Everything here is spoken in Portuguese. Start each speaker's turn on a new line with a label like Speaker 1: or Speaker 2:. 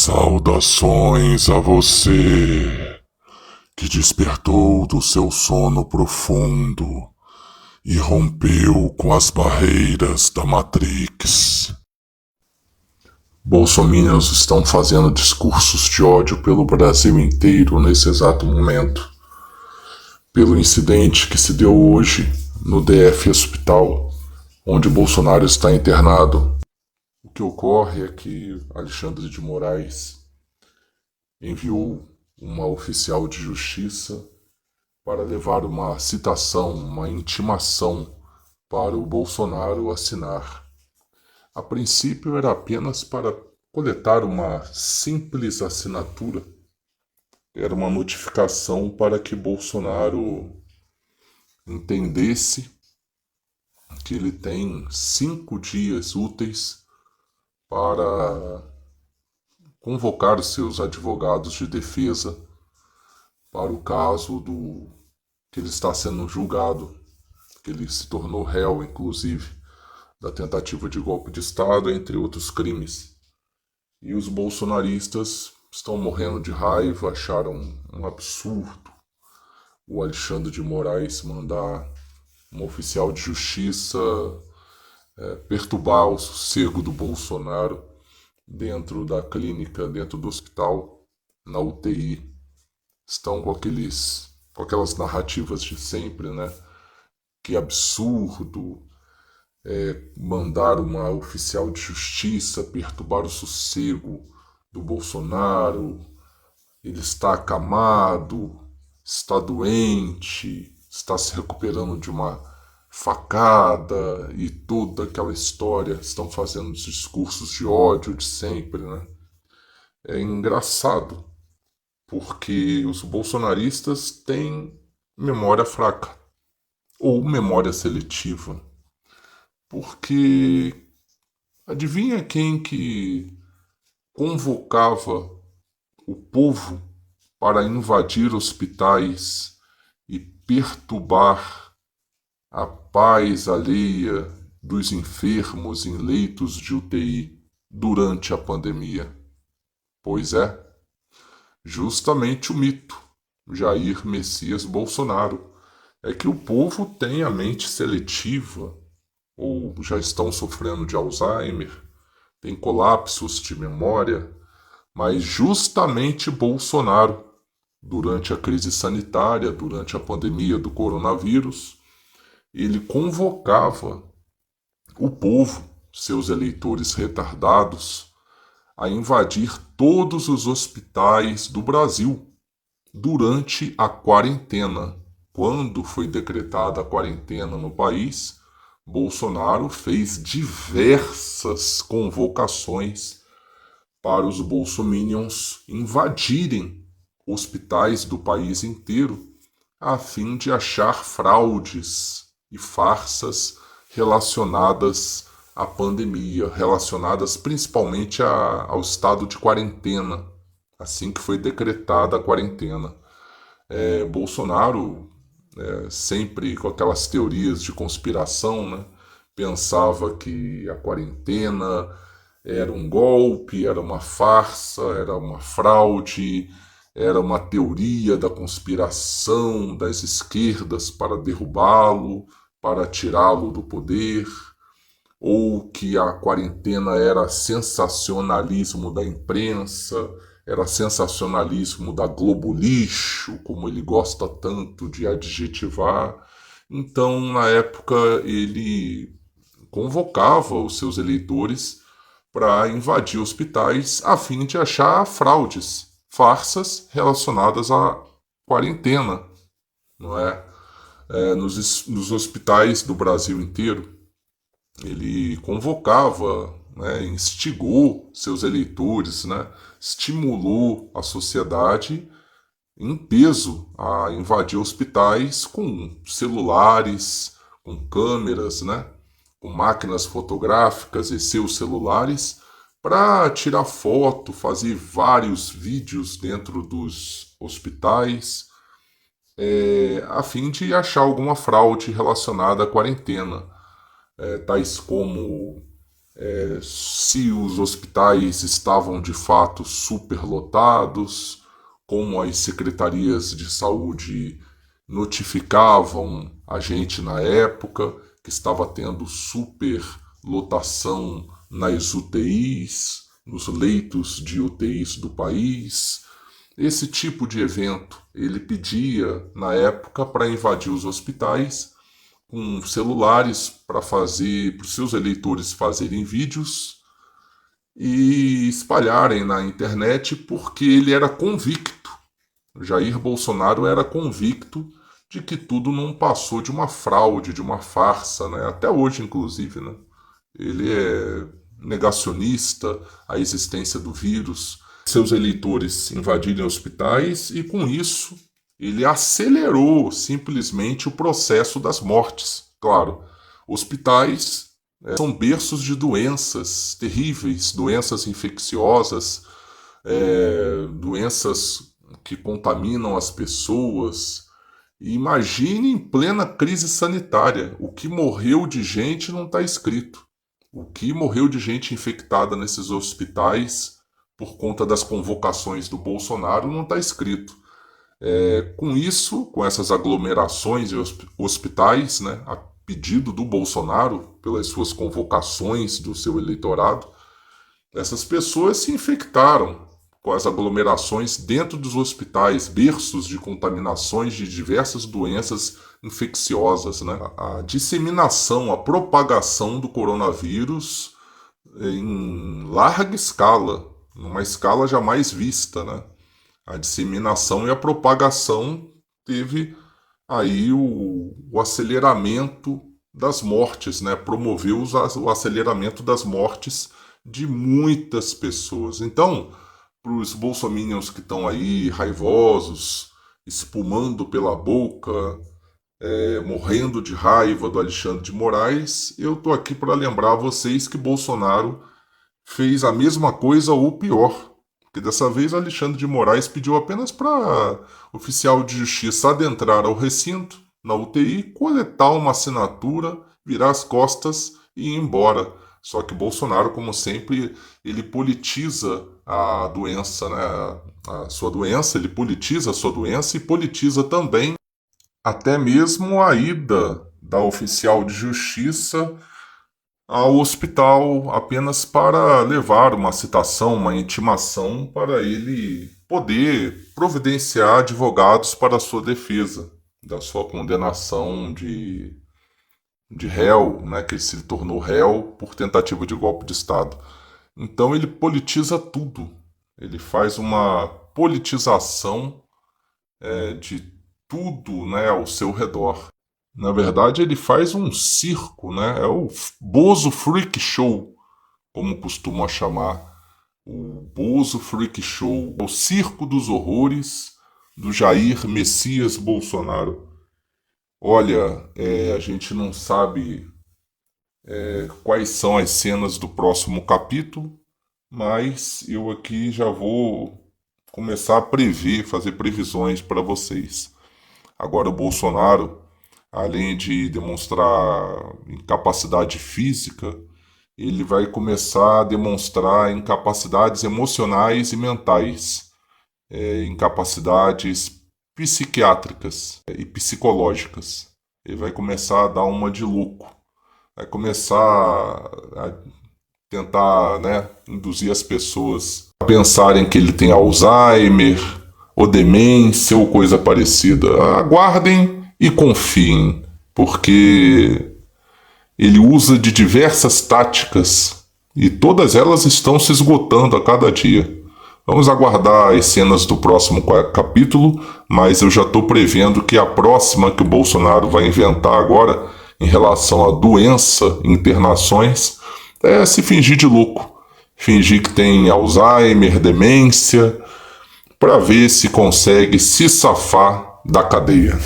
Speaker 1: Saudações a você que despertou do seu sono profundo e rompeu com as barreiras da Matrix. Bolsominions estão fazendo discursos de ódio pelo Brasil inteiro nesse exato momento, pelo incidente que se deu hoje no DF Hospital, onde Bolsonaro está internado. O que ocorre é que Alexandre de Moraes enviou uma oficial de justiça para levar uma citação, uma intimação para o Bolsonaro assinar. A princípio era apenas para coletar uma simples assinatura. Era uma notificação para que Bolsonaro entendesse que ele tem 5 dias úteis para convocar os seus advogados de defesa para o caso do que ele está sendo julgado, que ele se tornou réu, inclusive, da tentativa de golpe de Estado, entre outros crimes. E os bolsonaristas estão morrendo de raiva, acharam um absurdo o Alexandre de Moraes mandar um oficial de justiça perturbar o sossego do Bolsonaro dentro da clínica, dentro do hospital, na UTI. Estão com aquelas narrativas de sempre, né? Que absurdo mandar uma oficial de justiça perturbar o sossego do Bolsonaro. Ele está acamado, está doente, está se recuperando de uma facada e toda aquela história. Estão fazendo os discursos de ódio de sempre, né? É engraçado, porque os bolsonaristas têm memória fraca ou memória seletiva. Porque adivinha quem que convocava o povo para invadir hospitais e perturbar a paz alheia dos enfermos em leitos de UTI durante a pandemia? Pois é, justamente o mito Jair Messias Bolsonaro. É que o povo tem a mente seletiva, ou já estão sofrendo de Alzheimer, tem colapsos de memória, mas justamente Bolsonaro, durante a crise sanitária, durante a pandemia do coronavírus, ele convocava o povo, seus eleitores retardados, a invadir todos os hospitais do Brasil durante a quarentena. Quando foi decretada a quarentena no país, Bolsonaro fez diversas convocações para os bolsominions invadirem hospitais do país inteiro a fim de achar fraudes e farsas relacionadas à pandemia, relacionadas principalmente ao estado de quarentena, assim que foi decretada a quarentena. Bolsonaro, sempre com aquelas teorias de conspiração, né, pensava que a quarentena era um golpe, era uma farsa, era uma fraude, era uma teoria da conspiração das esquerdas para derrubá-lo, para tirá-lo do poder, ou que a quarentena era sensacionalismo da imprensa, era sensacionalismo da Globo Lixo, como ele gosta tanto de adjetivar. Então, na época, ele convocava os seus eleitores para invadir hospitais a fim de achar fraudes, farsas relacionadas à quarentena, não é? Nos hospitais do Brasil inteiro, ele convocava, né, instigou seus eleitores, né, estimulou a sociedade em peso a invadir hospitais com celulares, com câmeras, né, com máquinas fotográficas e seus celulares para tirar foto, fazer vários vídeos dentro dos hospitais, a fim de achar alguma fraude relacionada à quarentena, tais como se os hospitais estavam de fato superlotados, como as secretarias de saúde notificavam a gente na época que estava tendo superlotação nas UTIs, nos leitos de UTIs do país. Esse tipo de evento ele pedia na época para invadir os hospitais com celulares para fazer, para os seus eleitores fazerem vídeos e espalharem na internet, porque ele era convicto. Jair Bolsonaro era convicto de que tudo não passou de uma fraude, de uma farsa, né? Até hoje, inclusive, né? Ele é negacionista à existência do vírus. Seus eleitores invadirem hospitais e, com isso, ele acelerou simplesmente o processo das mortes. Claro, hospitais são berços de doenças terríveis, doenças infecciosas, doenças que contaminam as pessoas. Imagine em plena crise sanitária, o que morreu de gente não está escrito. O que morreu de gente infectada nesses hospitais por conta das convocações do Bolsonaro não está escrito. Com isso, com essas aglomerações em hospitais, né, a pedido do Bolsonaro, pelas suas convocações do seu eleitorado, essas pessoas se infectaram com as aglomerações dentro dos hospitais, berços de contaminações de diversas doenças infecciosas, né? A disseminação, a propagação do coronavírus em larga escala, numa escala jamais vista, né? A disseminação e a propagação teve aí o aceleramento das mortes, né? Promoveu o aceleramento das mortes de muitas pessoas. Então, para os bolsominions que estão aí raivosos, espumando pela boca, morrendo de raiva do Alexandre de Moraes, eu estou aqui para lembrar a vocês que Bolsonaro fez a mesma coisa ou pior. Porque dessa vez Alexandre de Moraes pediu apenas para oficial de justiça adentrar ao recinto, na UTI, coletar uma assinatura, virar as costas e ir embora. Só que Bolsonaro, como sempre, ele politiza a doença, né? A sua doença, ele politiza a sua doença e politiza também até mesmo a ida da oficial de justiça ao hospital apenas para levar uma citação, uma intimação para ele poder providenciar advogados para a sua defesa, da sua condenação de réu, né, que ele se tornou réu por tentativa de golpe de Estado. Então ele politiza tudo, ele faz uma politização de tudo, né, ao seu redor. Na verdade, ele faz um circo, né? É o Bozo Freak Show, como costumam chamar. O Bozo Freak Show, o circo dos horrores do Jair Messias Bolsonaro. Olha, a gente não sabe quais são as cenas do próximo capítulo, mas eu aqui já vou começar a prever, fazer previsões para vocês. Agora o Bolsonaro, além de demonstrar incapacidade física, ele vai começar a demonstrar incapacidades emocionais e mentais, incapacidades psiquiátricas e psicológicas. Ele vai começar a dar uma de louco, vai começar a tentar, né, induzir as pessoas a pensarem que ele tem Alzheimer, ou demência, ou coisa parecida. Aguardem e confiem, porque ele usa de diversas táticas e todas elas estão se esgotando a cada dia. Vamos aguardar as cenas do próximo capítulo, mas eu já estou prevendo que a próxima que o Bolsonaro vai inventar agora, em relação à doença, internações, é se fingir de louco. Fingir que tem Alzheimer, demência, para ver se consegue se safar da cadeia.